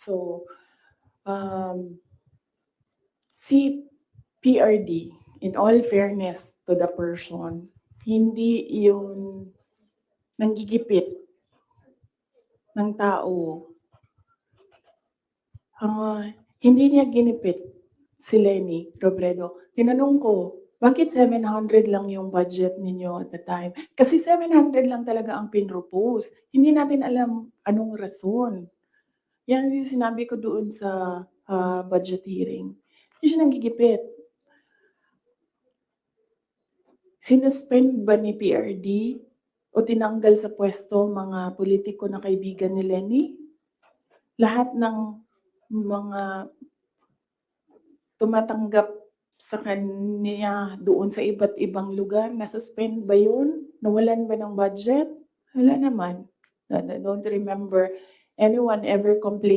So, si PRD, in all fairness to the person, hindi yun nanggigipit ng tao. Hindi niya ginipit si Leni Robredo. Tinanong ko, bakit 700 lang yung budget ninyo at the time? Kasi 700 lang talaga ang pinropose. Hindi natin alam anong rason. Yan yung sinabi ko doon sa budget hearing. Hindi siya nanggigipit. Sinuspend ba ni PRD o tinanggal sa pwesto mga politiko na kaibigan ni Leni? Lahat ng mga tumatanggap sa kanya doon sa iba't ibang lugar, na-suspend ba yun? Nawalan ba ng budget? Wala naman. I don't remember anyone ever complaining